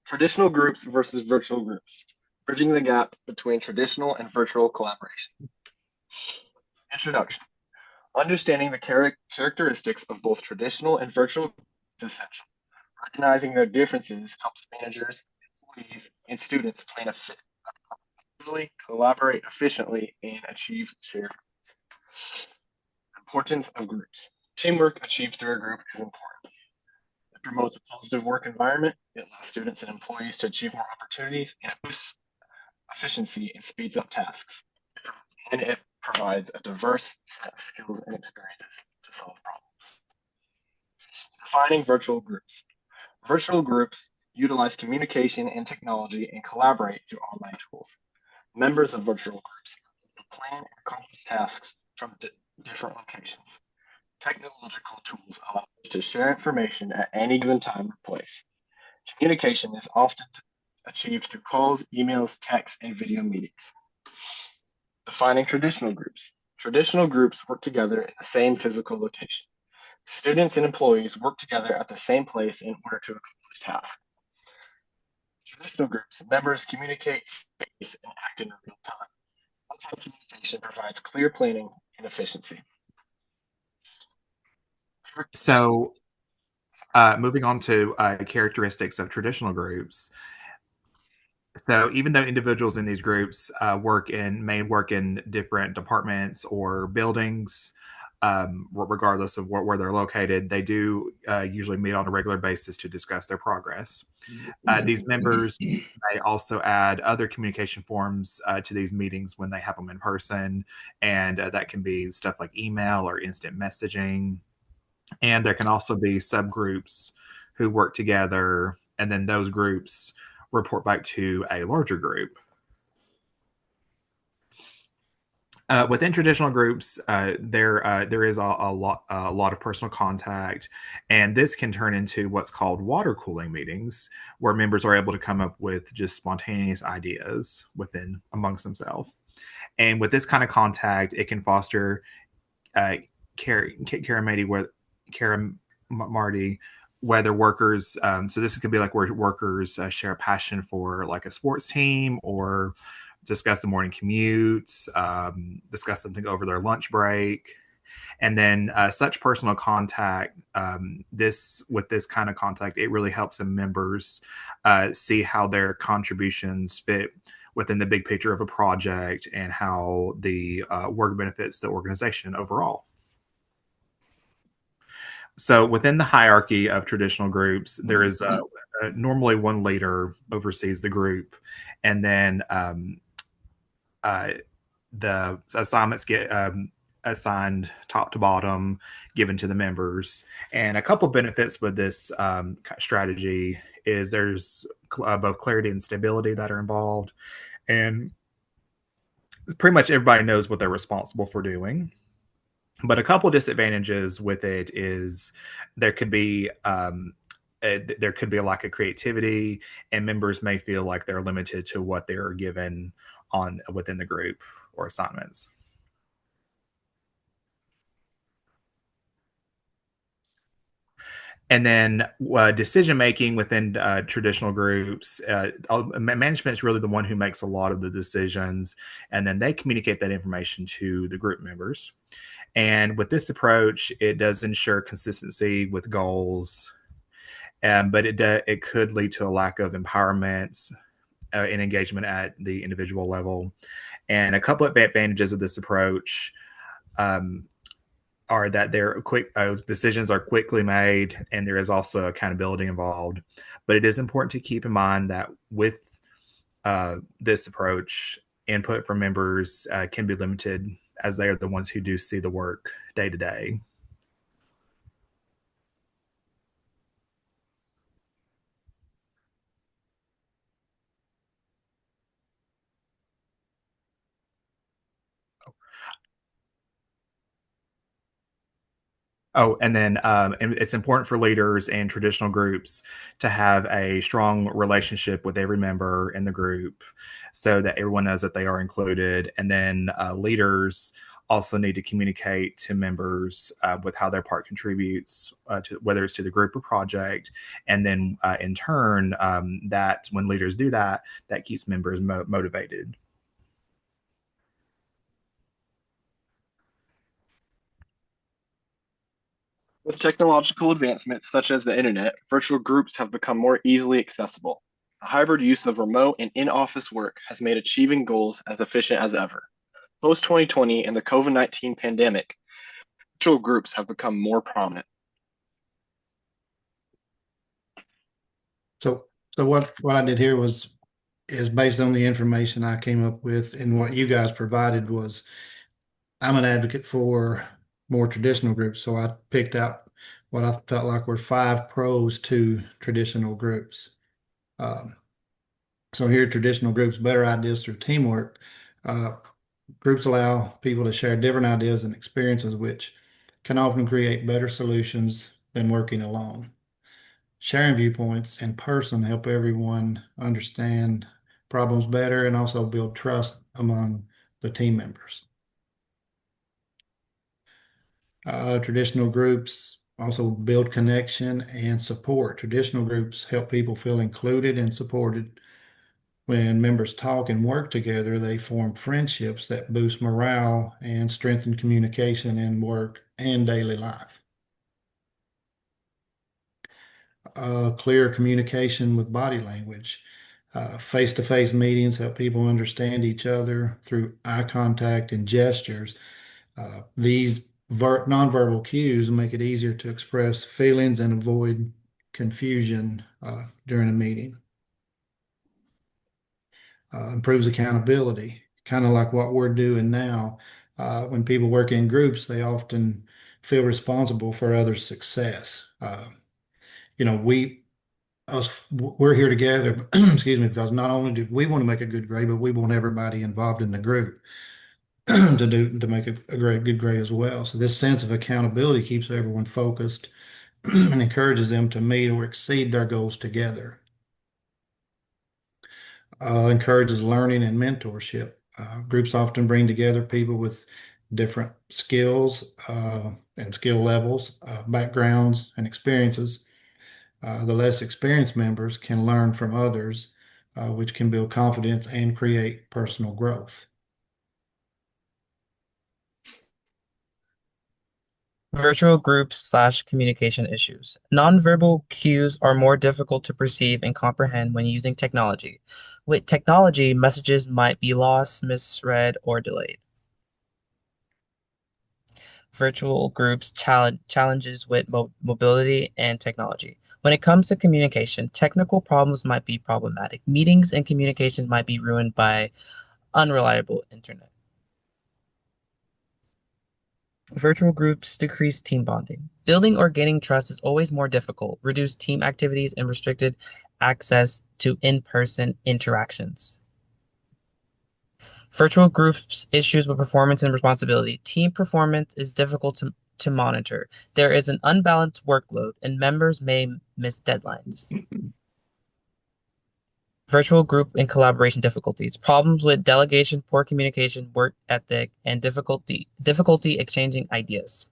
Traditional groups versus virtual groups, bridging the gap between traditional and virtual collaboration. Introduction. Understanding the characteristics of both traditional and virtual is essential. Recognizing their differences helps managers, employees, and students plan effectively, collaborate efficiently, and achieve shared goals. Importance of groups. Teamwork achieved through a group is important. It promotes a positive work environment. It allows students and employees to achieve more opportunities, and it boosts efficiency and speeds up tasks. And it provides a diverse set of skills and experiences to solve problems. Defining virtual groups. Virtual groups utilize communication and technology and collaborate through online tools. Members of virtual groups plan and accomplish tasks from different locations. Technological tools allow us to share information at any given time or place. Communication is often achieved through calls, emails, texts, and video meetings. Defining traditional groups. Traditional groups work together in the same physical location. Students and employees work together at the same place in order to accomplish tasks. Traditional groups, members communicate face and act in real time. Real-time communication provides clear planning and efficiency. So, moving on to characteristics of traditional groups. So, even though individuals in these groups may work in different departments or buildings, regardless of where they're located, they do usually meet on a regular basis to discuss their progress. These members may also add other communication forms to these meetings when they have them in person, and that can be stuff like email or instant messaging. And there can also be subgroups who work together, and then those groups report back to a larger group. Within traditional groups, there is a lot of personal contact, and this can turn into what's called water cooling meetings, where members are able to come up with just spontaneous ideas within amongst themselves. And with this kind of contact, it can foster uh, Marty, whether workers, so this could be like where workers share a passion for like a sports team or discuss the morning commute, discuss something over their lunch break. And then such personal contact, with this kind of contact, it really helps the members see how their contributions fit within the big picture of a project and how the work benefits the organization overall. So within the hierarchy of traditional groups, there is normally one leader oversees the group, and then uh, the assignments get assigned top to bottom, given to the members. And a couple benefits with this strategy is there's both clarity and stability that are involved, and pretty much everybody knows what they're responsible for doing. But a couple disadvantages with it is there could be there could be a lack of creativity, and members may feel like they're limited to what they're given on within the group or assignments. And then decision making within traditional groups, management is really the one who makes a lot of the decisions, and then they communicate that information to the group members. And with this approach, it does ensure consistency with goals, but it could lead to a lack of empowerment and engagement at the individual level. And a couple of advantages of this approach um, are that their quick decisions are quickly made, and there is also accountability involved. But it is important to keep in mind that with this approach, input from members can be limited as they are the ones who do see the work day to day. Oh, and then and it's important for leaders and traditional groups to have a strong relationship with every member in the group so that everyone knows that they are included. And then leaders also need to communicate to members with how their part contributes to whether it's to the group or project, and then in turn, that when leaders do that, that keeps members motivated. With technological advancements such as the internet, virtual groups have become more easily accessible. The hybrid use of remote and in office work has made achieving goals as efficient as ever. Post 2020 and the COVID-19 pandemic, virtual groups have become more prominent. So what I did here is based on the information I came up with, and what you guys provided was, I'm an advocate for more traditional groups. So I picked out what I felt like were 5 pros to traditional groups. Um, so here, traditional groups, better ideas through teamwork. Uh, Groups allow people to share different ideas and experiences, which can often create better solutions than working alone. Sharing viewpoints in person help everyone understand problems better and also build trust among the team members. Traditional groups also build connection and support. Traditional groups help people feel included and supported. When members talk and work together, they form friendships that boost morale and strengthen communication in work and daily life. Clear communication with body language. Face-to-face meetings help people understand each other through eye contact and gestures. These nonverbal cues make it easier to express feelings and avoid confusion during a meeting. Improves accountability, kind of like what we're doing now. When people work in groups, they often feel responsible for others' success. You know, we're here together, excuse me, because not only do we want to make a good grade, but we want everybody involved in the group to make a good grade as well. So this sense of accountability keeps everyone focused and encourages them to meet or exceed their goals together. Encourages learning and mentorship. Groups often bring together people with different skills and skill levels, backgrounds, and experiences. The less experienced members can learn from others, which can build confidence and create personal growth. Virtual groups/communication issues. Nonverbal cues are more difficult to perceive and comprehend when using technology. With technology, messages might be lost, misread, or delayed. Virtual groups challenges with mobility and technology. When it comes to communication, technical problems might be problematic. Meetings and communications might be ruined by unreliable internet. Virtual groups decrease team bonding. Building or gaining trust is always more difficult, reduced team activities, and restricted access to in-person interactions. Virtual groups issues with performance and responsibility. Team performance is difficult to monitor. There is an unbalanced workload, and members may miss deadlines. Virtual group and collaboration difficulties. Problems with delegation, poor communication, work ethic, and difficulty exchanging ideas.